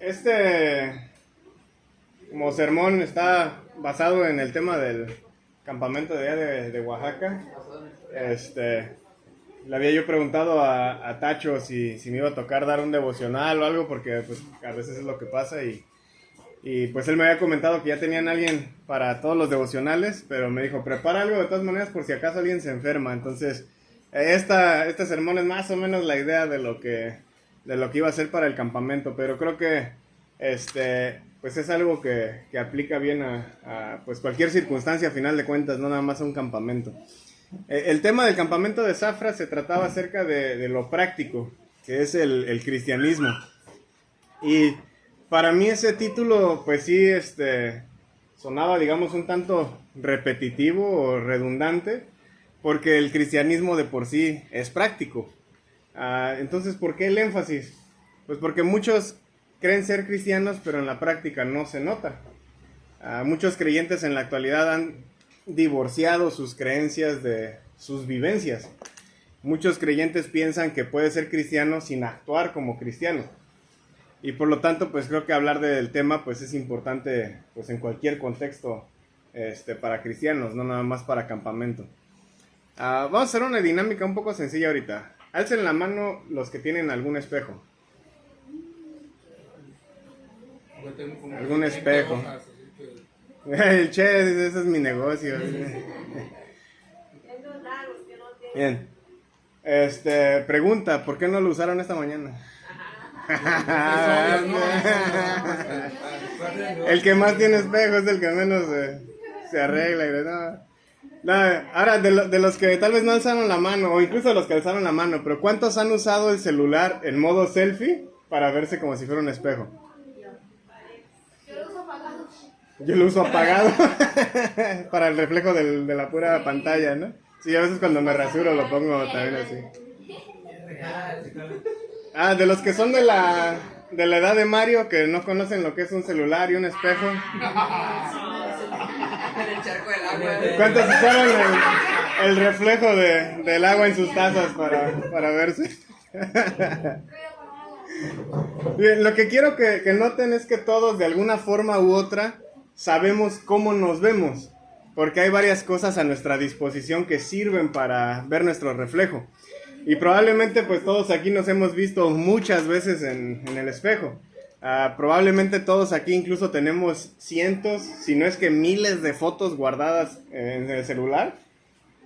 Este como sermón está basado en el tema del campamento de allá de Oaxaca. Le había yo preguntado a Tacho si me iba a tocar dar un devocional o algo, porque pues a veces es lo que pasa y pues él me había comentado que ya tenían alguien para todos los devocionales, pero me dijo, prepara algo de todas maneras por si acaso alguien se enferma. Entonces, este sermón es más o menos la idea de lo que iba a ser para el campamento, pero creo que pues es algo que aplica bien a pues cualquier circunstancia a final de cuentas, no nada más a un campamento. El tema del campamento de Zafra se trataba acerca de lo práctico, que es el cristianismo. Y para mí ese título, pues sí, sonaba, digamos, un tanto repetitivo o redundante, porque el cristianismo de por sí es práctico. Entonces, ¿por qué el énfasis? Pues porque muchos creen ser cristianos, pero en la práctica no se nota. Muchos creyentes en la actualidad han divorciado sus creencias de sus vivencias. Muchos creyentes piensan que puede ser cristiano sin actuar como cristiano. Y por lo tanto, pues creo que hablar del tema pues es importante pues en cualquier contexto para cristianos, no nada más para campamento. Vamos a hacer una dinámica un poco sencilla ahorita. Alcen la mano los que tienen algún espejo. Algún espejo. El che, ese es mi negocio. Bien. Pregunta, ¿por qué no lo usaron esta mañana? El que más tiene espejo es el que menos se arregla. No, ahora, de los que tal vez no alzaron la mano, o incluso los que alzaron la mano, pero ¿cuántos han usado el celular en modo selfie para verse como si fuera un espejo? Yo lo uso apagado para el reflejo de la pura pantalla, ¿no? Sí, a veces cuando me rasuro lo pongo también así. De los que son de la edad de Mario, que no conocen lo que es un celular y un espejo. ¿Cuántos usaron el reflejo del agua en sus tazas para verse? Bien, lo que quiero que noten es que todos de alguna forma u otra sabemos cómo nos vemos, porque hay varias cosas a nuestra disposición que sirven para ver nuestro reflejo. Y probablemente pues todos aquí nos hemos visto muchas veces en el espejo. Probablemente todos aquí incluso tenemos cientos, si no es que miles de fotos guardadas en el celular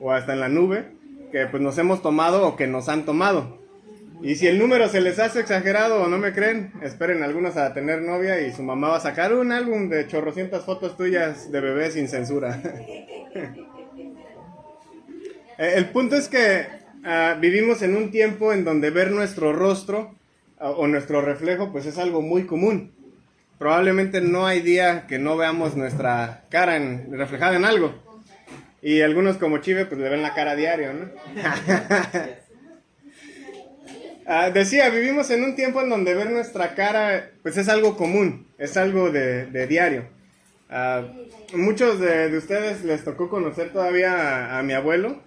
o hasta en la nube, que pues nos hemos tomado o que nos han tomado. Y si el número se les hace exagerado o no me creen, esperen algunos a tener novia y su mamá va a sacar un álbum de chorrocientas fotos tuyas de bebé sin censura. El punto es que vivimos en un tiempo en donde ver nuestro rostro o nuestro reflejo pues es algo muy común. Probablemente no hay día que no veamos nuestra cara reflejada en algo. Y algunos como Chive pues le ven la cara a diario, ¿no? Decía, vivimos en un tiempo en donde ver nuestra cara pues es algo común, es algo de diario. Muchos de ustedes les tocó conocer todavía a mi abuelo,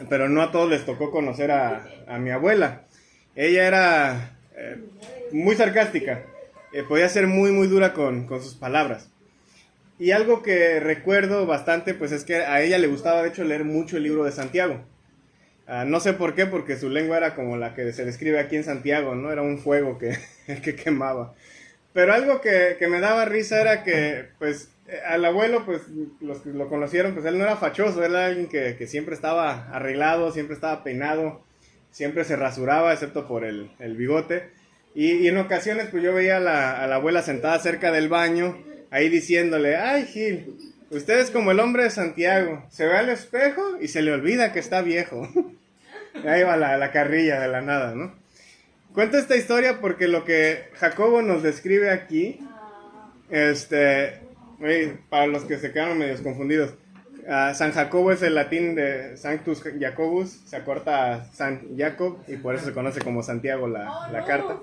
pero no a todos les tocó conocer a mi abuela. Ella era muy sarcástica, podía ser muy muy dura con sus palabras. Y algo que recuerdo bastante pues es que a ella le gustaba de hecho leer mucho el libro de Santiago. No sé por qué, porque su lengua era como la que se describe aquí en Santiago, ¿no? Era un fuego que quemaba. Pero algo que me daba risa era que, pues, al abuelo, pues, los que lo conocieron, pues él no era fachoso, era alguien que siempre estaba arreglado, siempre estaba peinado, siempre se rasuraba, excepto por el bigote. Y en ocasiones, pues yo veía a la abuela sentada cerca del baño, ahí diciéndole, ay, Gil, usted es como el hombre de Santiago, se ve al espejo y se le olvida que está viejo. Ahí va la carrilla de la nada, ¿no? Cuento esta historia porque lo que Jacobo nos describe aquí, para los que se quedaron medio confundidos, San Jacobo es el latín de Sanctus Jacobus, se acorta a San Jacob y por eso se conoce como Santiago la carta.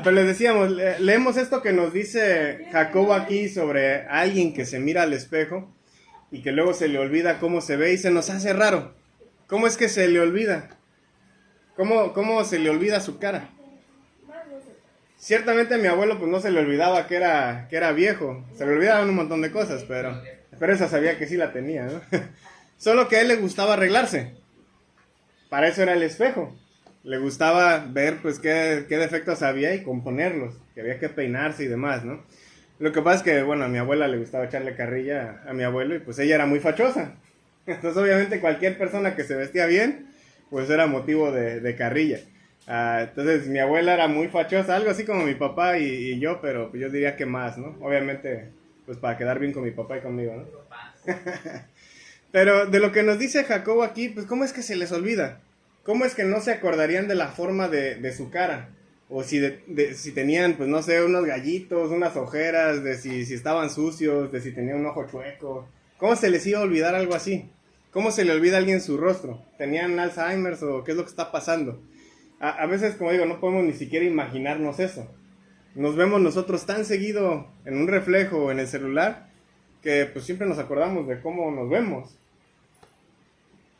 Pero les decíamos, leemos esto que nos dice Jacobo aquí sobre alguien que se mira al espejo y que luego se le olvida cómo se ve y se nos hace raro. ¿Cómo es que se le olvida? ¿Cómo se le olvida su cara? Ciertamente a mi abuelo pues no se le olvidaba que era viejo, se le olvidaban un montón de cosas, pero esa sabía que sí la tenía, ¿no? Solo que a él le gustaba arreglarse, para eso era el espejo. Le gustaba ver pues qué defectos había y componerlos, que había que peinarse y demás, ¿no? Lo que pasa es que, bueno, a mi abuela le gustaba echarle carrilla a mi abuelo y pues ella era muy fachosa. Entonces obviamente cualquier persona que se vestía bien, pues era motivo de carrilla. Entonces mi abuela era muy fachosa, algo así como mi papá y yo, pero pues yo diría que más, ¿no? Obviamente, pues para quedar bien con mi papá y conmigo, ¿no? Pero de lo que nos dice Jacobo aquí, pues ¿cómo es que se les olvida? ¿Cómo es que no se acordarían de la forma de su cara? O si tenían, pues no sé, unos gallitos, unas ojeras, de si estaban sucios, de si tenían un ojo chueco. ¿Cómo se les iba a olvidar algo así? ¿Cómo se le olvida a alguien su rostro? ¿Tenían Alzheimer o qué es lo que está pasando? A veces, como digo, no podemos ni siquiera imaginarnos eso. Nos vemos nosotros tan seguido en un reflejo o en el celular que pues siempre nos acordamos de cómo nos vemos.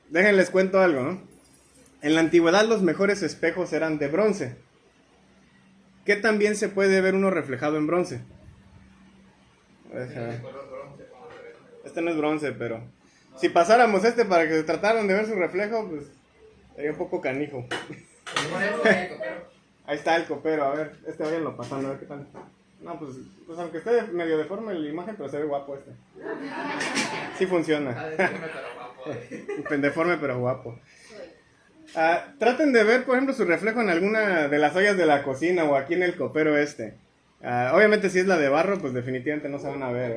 Déjenles cuento algo, ¿no? En la antigüedad los mejores espejos eran de bronce. ¿Qué tan bien se puede ver uno reflejado en bronce? Este no es bronce, pero si pasáramos este para que trataran de ver su reflejo, pues sería un poco canijo. Ahí está el copero, a ver, váyanlo pasando, a ver qué tal. No, pues aunque esté medio deforme la imagen, pero se ve guapo este. Sí funciona. Deforme pero guapo. Traten de ver, por ejemplo, su reflejo en alguna de las ollas de la cocina o aquí en el copero este. Obviamente si es la de barro, pues definitivamente no se van a ver,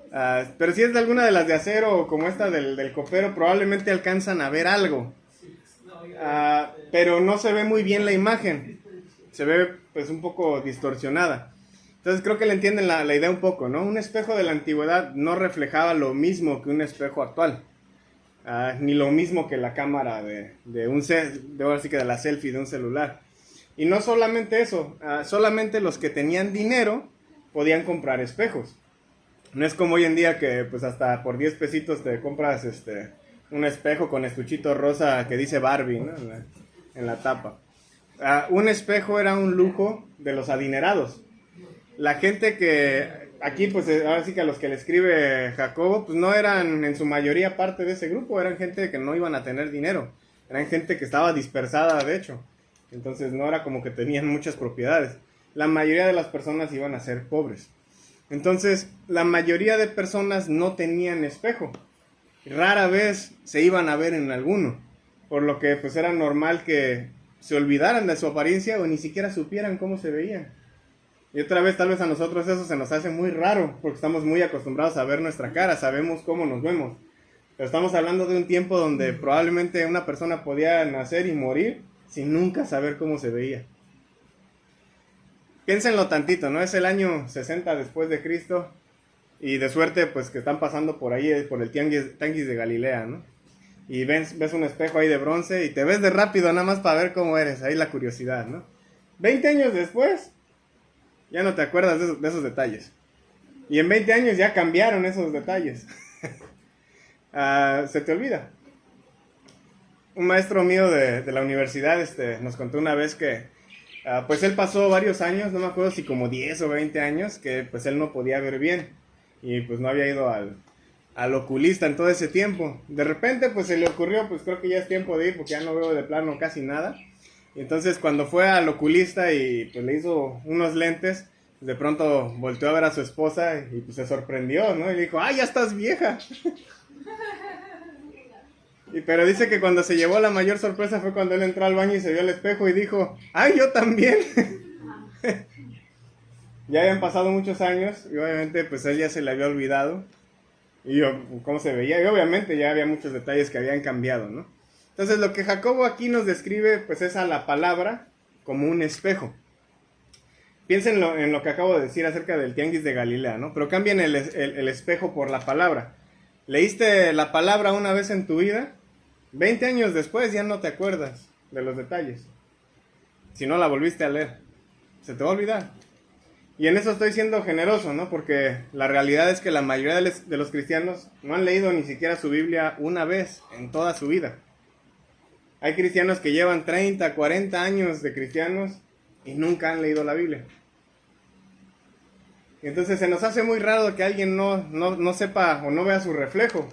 ¿verdad? Pero si es de alguna de las de acero o como esta del copero, probablemente alcanzan a ver algo. Pero no se ve muy bien la imagen. Se ve pues un poco distorsionada. Entonces creo que le entienden la idea un poco, ¿no? Un espejo de la antigüedad no reflejaba lo mismo que un espejo actual. Ni lo mismo que la cámara ahora sí que de la selfie de un celular. Y no solamente eso, solamente los que tenían dinero podían comprar espejos. No es como hoy en día que pues hasta por 10 pesitos te compras un espejo con estuchito rosa que dice Barbie, ¿no? en la tapa. Un espejo era un lujo de los adinerados. La gente que aquí, pues ahora sí que a los que le escribe Jacobo, pues no eran en su mayoría parte de ese grupo, eran gente que no iban a tener dinero, eran gente que estaba dispersada, de hecho. Entonces no era como que tenían muchas propiedades. La mayoría de las personas iban a ser pobres. Entonces, la mayoría de personas no tenían espejo. Rara vez se iban a ver en alguno, por lo que pues era normal que se olvidaran de su apariencia o ni siquiera supieran cómo se veían. Y otra vez tal vez a nosotros eso se nos hace muy raro, porque estamos muy acostumbrados a ver nuestra cara, sabemos cómo nos vemos. Pero estamos hablando de un tiempo donde probablemente una persona podía nacer y morir sin nunca saber cómo se veía. Piénsenlo tantito, ¿no? Es el año 60 después de Cristo y de suerte pues que están pasando por ahí, por el tianguis de Galilea, ¿no? Y ves un espejo ahí de bronce y te ves de rápido nada más para ver cómo eres, ahí la curiosidad, ¿no? 20 años después ya no te acuerdas de esos detalles. Y en 20 años ya cambiaron esos detalles. Se te olvida. Un maestro mío de la universidad nos contó una vez que pues él pasó varios años, no me acuerdo si como 10 o 20 años, que pues él no podía ver bien. Y pues no había ido al oculista en todo ese tiempo. De repente pues se le ocurrió, pues creo que ya es tiempo de ir porque ya no veo de plano casi nada. Y entonces cuando fue al oculista y pues le hizo unos lentes, de pronto volteó a ver a su esposa y pues se sorprendió, ¿no? Y le dijo, ¡ay, ya estás vieja! Pero dice que cuando se llevó la mayor sorpresa fue cuando él entró al baño y se vio al espejo y dijo, ¡ay, yo también! Ya habían pasado muchos años y obviamente pues él ya se le había olvidado y cómo se veía, y obviamente ya había muchos detalles que habían cambiado, ¿no? Entonces lo que Jacobo aquí nos describe pues es a la palabra como un espejo. Piensen en lo que acabo de decir acerca del tianguis de Galilea, ¿no? Pero cambien el espejo por la palabra. ¿Leíste la palabra una vez en tu vida? 20 años después ya no te acuerdas de los detalles. Si no la volviste a leer, se te va a olvidar. Y en eso estoy siendo generoso, ¿no? Porque la realidad es que la mayoría de los cristianos no han leído ni siquiera su Biblia una vez en toda su vida. Hay cristianos que llevan 30, 40 años de cristianos y nunca han leído la Biblia. Y entonces se nos hace muy raro que alguien no sepa o no vea su reflejo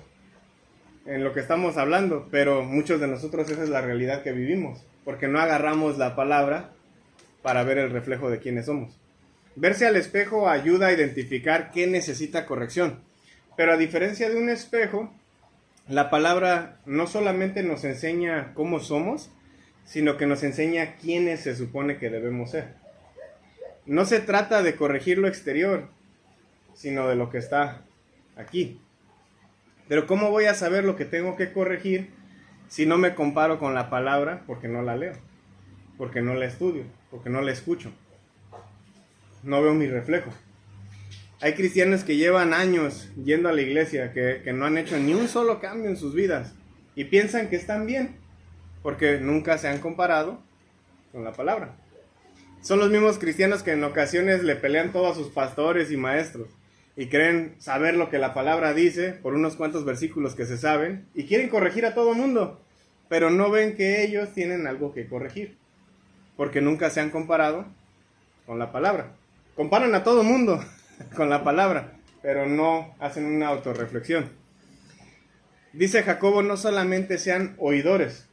en lo que estamos hablando, pero muchos de nosotros esa es la realidad que vivimos, porque no agarramos la palabra para ver el reflejo de quiénes somos. Verse al espejo ayuda a identificar qué necesita corrección, pero a diferencia de un espejo, la palabra no solamente nos enseña cómo somos, sino que nos enseña quiénes se supone que debemos ser. No se trata de corregir lo exterior, sino de lo que está aquí. Pero ¿cómo voy a saber lo que tengo que corregir si no me comparo con la palabra? Porque no la leo, porque no la estudio, porque no la escucho. No veo mi reflejo. Hay cristianos que llevan años yendo a la iglesia, que no han hecho ni un solo cambio en sus vidas y piensan que están bien, porque nunca se han comparado con la palabra. Son los mismos cristianos que en ocasiones le pelean todo a sus pastores y maestros y creen saber lo que la palabra dice por unos cuantos versículos que se saben y quieren corregir a todo mundo, pero no ven que ellos tienen algo que corregir, porque nunca se han comparado con la palabra. Comparan a todo mundo con la palabra, pero no hacen una autorreflexión. Dice Jacobo, no solamente sean oidores.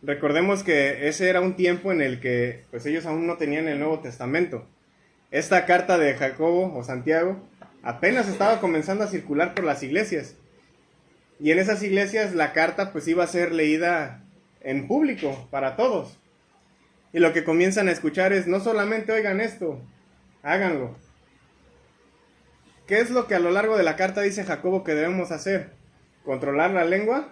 Recordemos que ese era un tiempo en el que pues ellos aún no tenían el Nuevo Testamento. Esta carta de Jacobo o Santiago apenas estaba comenzando a circular por las iglesias. Y en esas iglesias la carta pues iba a ser leída en público para todos. Y lo que comienzan a escuchar es, no solamente oigan esto, háganlo. ¿Qué es lo que a lo largo de la carta dice Jacobo que debemos hacer? Controlar la lengua,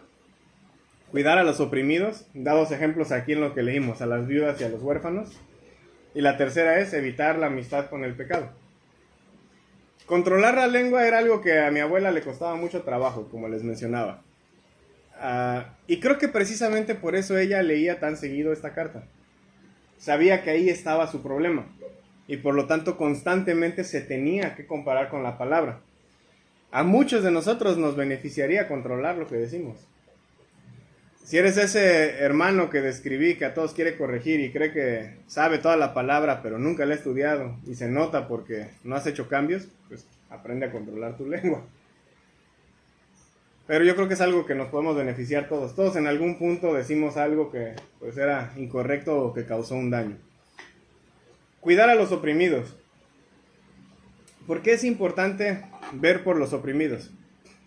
cuidar a los oprimidos, dados ejemplos aquí en lo que leímos, a las viudas y a los huérfanos. Y la tercera es evitar la amistad con el pecado. Controlar la lengua era algo que a mi abuela le costaba mucho trabajo, como les mencionaba. Y creo que precisamente por eso ella leía tan seguido esta carta. Sabía que ahí estaba su problema. Y por lo tanto constantemente se tenía que comparar con la palabra. A muchos de nosotros nos beneficiaría controlar lo que decimos. Si eres ese hermano que describí, que a todos quiere corregir y cree que sabe toda la palabra, pero nunca la ha estudiado y se nota porque no has hecho cambios, pues aprende a controlar tu lengua. Pero yo creo que es algo que nos podemos beneficiar todos. Todos en algún punto decimos algo que pues era incorrecto o que causó un daño. Cuidar a los oprimidos. ¿Por qué es importante ver por los oprimidos?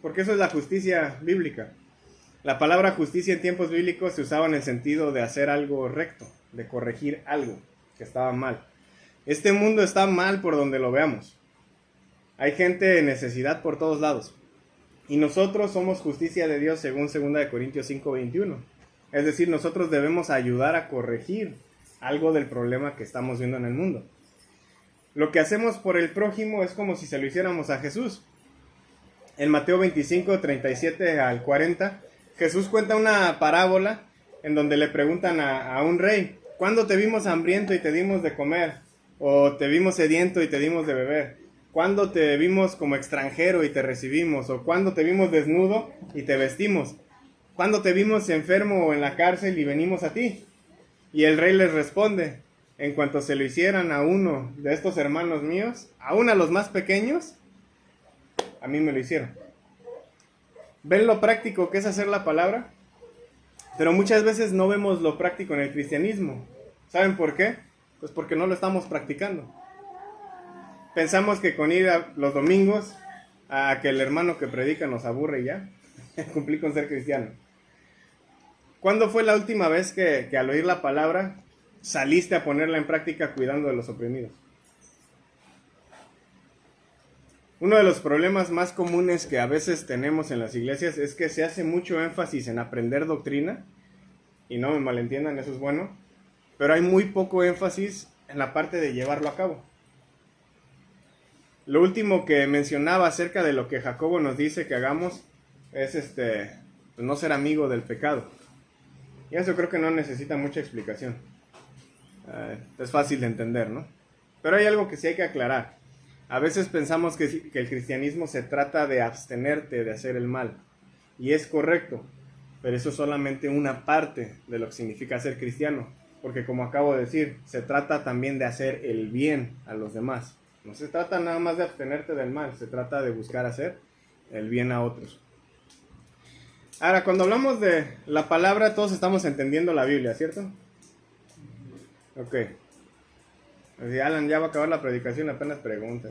Porque eso es la justicia bíblica. La palabra justicia en tiempos bíblicos se usaba en el sentido de hacer algo recto, de corregir algo que estaba mal. Este mundo está mal por donde lo veamos. Hay gente en necesidad por todos lados. Y nosotros somos justicia de Dios según 2 Corintios 5:21. Es decir, nosotros debemos ayudar a corregir algo del problema que estamos viendo en el mundo. Lo que hacemos por el prójimo es como si se lo hiciéramos a Jesús. En Mateo 25, 37 al 40, Jesús cuenta una parábola en donde le preguntan a un rey, ¿cuándo te vimos hambriento y te dimos de comer? ¿O te vimos sediento y te dimos de beber? ¿Cuándo te vimos como extranjero y te recibimos? ¿O cuándo te vimos desnudo y te vestimos? ¿Cuándo te vimos enfermo o en la cárcel y venimos a ti? Y el rey les responde, en cuanto se lo hicieran a uno de estos hermanos míos, aún a los más pequeños, a mí me lo hicieron. ¿Ven lo práctico que es hacer la palabra? Pero muchas veces no vemos lo práctico en el cristianismo. ¿Saben por qué? Pues porque no lo estamos practicando. Pensamos que con ir los domingos a que el hermano que predica nos aburre y ya, cumplí con ser cristiano. ¿Cuándo fue la última vez que al oír la palabra saliste a ponerla en práctica cuidando de los oprimidos? Uno de los problemas más comunes que a veces tenemos en las iglesias es que se hace mucho énfasis en aprender doctrina, y no me malentiendan, eso es bueno, pero hay muy poco énfasis en la parte de llevarlo a cabo. Lo último que mencionaba acerca de lo que Jacobo nos dice que hagamos es no ser amigo del pecado. Y eso creo que no necesita mucha explicación. Es fácil de entender, ¿no? Pero hay algo que sí hay que aclarar. A veces pensamos que el cristianismo se trata de abstenerte de hacer el mal. Y es correcto, pero eso es solamente una parte de lo que significa ser cristiano. porque como acabo de decir, se trata también de hacer el bien a los demás. No se trata nada más de abstenerte del mal, se trata de buscar hacer el bien a otros. Ahora, cuando hablamos de la palabra, todos estamos entendiendo la Biblia, ¿cierto? Ok. Así, Alan, ya va a acabar la predicación, apenas pregunta.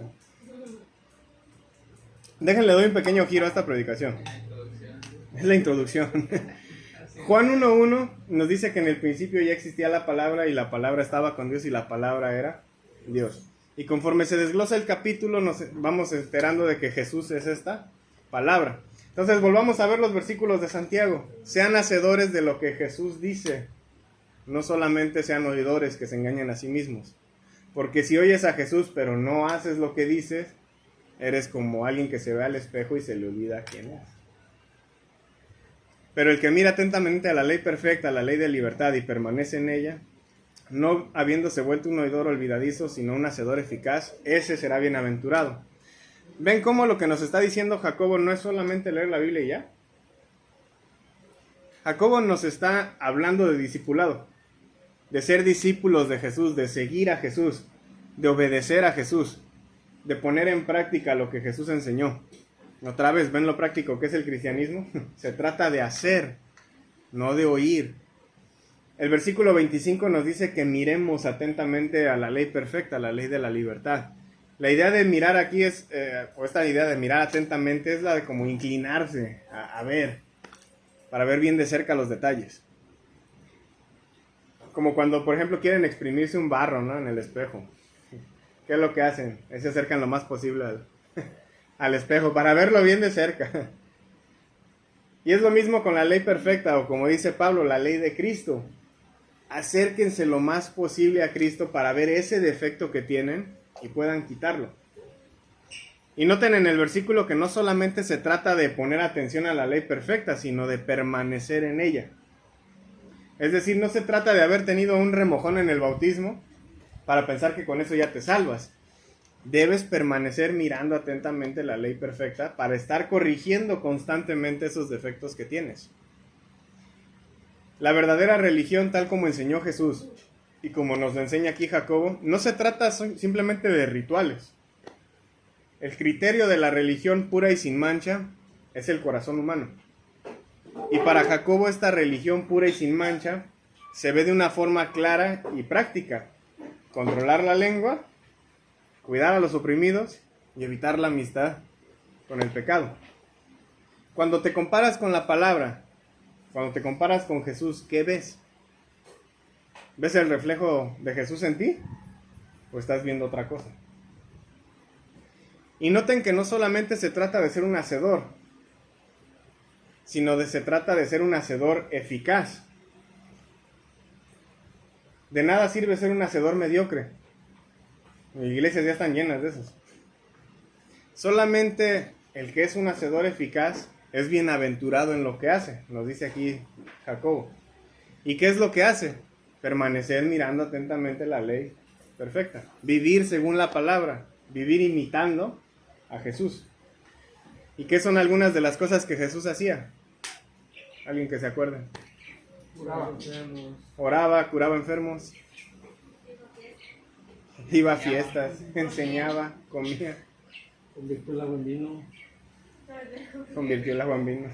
Déjenle doy un pequeño giro a esta predicación. Es la introducción. Juan 1:1 nos dice que en el principio ya existía la palabra y la palabra estaba con Dios y la palabra era Dios. Y conforme se desglosa el capítulo nos vamos enterando de que Jesús es esta palabra. Entonces volvamos a ver los versículos de Santiago. Sean hacedores de lo que Jesús dice. No solamente sean oidores que se engañan a sí mismos. Porque si oyes a Jesús pero no haces lo que dices, eres como alguien que se ve al espejo y se le olvida quién es. Pero el que mira atentamente a la ley perfecta, a la ley de libertad y permanece en ella, no habiéndose vuelto un oidor olvidadizo, sino un hacedor eficaz, ese será bienaventurado. ¿Ven cómo lo que nos está diciendo Jacobo no es solamente leer la Biblia y ya? Jacobo nos está hablando de discipulado, de ser discípulos de Jesús, de seguir a Jesús, de obedecer a Jesús, de poner en práctica lo que Jesús enseñó. Otra vez, ¿ven lo práctico que es el cristianismo? Se trata de hacer, no de oír. El versículo 25 nos dice que miremos atentamente a la ley perfecta, a la ley de la libertad. La idea de mirar aquí es, o esta idea de mirar atentamente es la de como inclinarse a ver, para ver bien de cerca los detalles. Como cuando, por ejemplo, quieren exprimirse un barro, ¿no? En el espejo. ¿Qué es lo que hacen? Se acercan lo más posible al espejo para verlo bien de cerca. Y es lo mismo con la ley perfecta, o como dice Pablo, la ley de Cristo. Acérquense lo más posible a Cristo para ver ese defecto que tienen y puedan quitarlo. Y noten en el versículo que no solamente se trata de poner atención a la ley perfecta, sino de permanecer en ella. Es decir, no se trata de haber tenido un remojón en el bautismo para pensar que con eso ya te salvas. Debes permanecer mirando atentamente la ley perfecta para estar corrigiendo constantemente esos defectos que tienes. La verdadera religión, tal como enseñó Jesús y como nos lo enseña aquí Jacobo, no se trata simplemente de rituales. El criterio de la religión pura y sin mancha es el corazón humano. Y para Jacobo esta religión pura y sin mancha se ve de una forma clara y práctica. Controlar la lengua, cuidar a los oprimidos y evitar la amistad con el pecado. Cuando te comparas con la palabra, cuando te comparas con Jesús, ¿qué ves? ¿Ves el reflejo de Jesús en ti? ¿O estás viendo otra cosa? Y noten que no solamente se trata de ser un hacedor, sino se trata de ser un hacedor eficaz. De nada sirve ser un hacedor mediocre. Las iglesias ya están llenas de esos. Solamente el que es un hacedor eficaz es bienaventurado en lo que hace, nos dice aquí Jacobo. ¿Y qué es lo que hace? Permanecer mirando atentamente la ley perfecta. Vivir según la palabra, vivir imitando a Jesús. ¿Y qué son algunas de las cosas que Jesús hacía? ¿Alguien que se acuerde? Oraba, curaba enfermos, iba a fiestas, enseñaba, comía. Convirtió el agua en vino. Convirtió el agua en vino.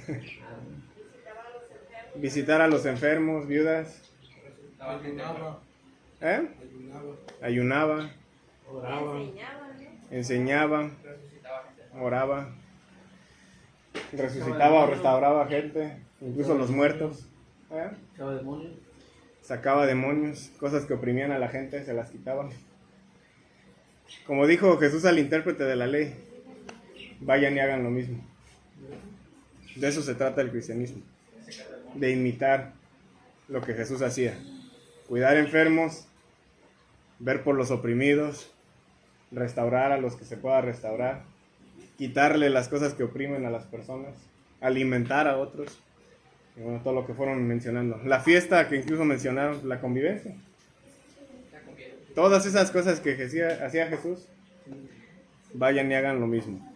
Visitar a los enfermos, viudas. Ayunaba. Ayunaba. Oraba. Enseñaba. Oraba. Resucitaba o restauraba gente, incluso los muertos. Sacaba demonios. Sacaba demonios, cosas que oprimían a la gente, se las quitaban. Como dijo Jesús al intérprete de la ley, vayan y hagan lo mismo. De eso se trata el cristianismo, de imitar lo que Jesús hacía. Cuidar enfermos, ver por los oprimidos, restaurar a los que se pueda restaurar, quitarle las cosas que oprimen a las personas, alimentar a otros, y bueno, todo lo que fueron mencionando. La fiesta que incluso mencionaron, la convivencia. Todas esas cosas que hacía Jesús, vayan y hagan lo mismo.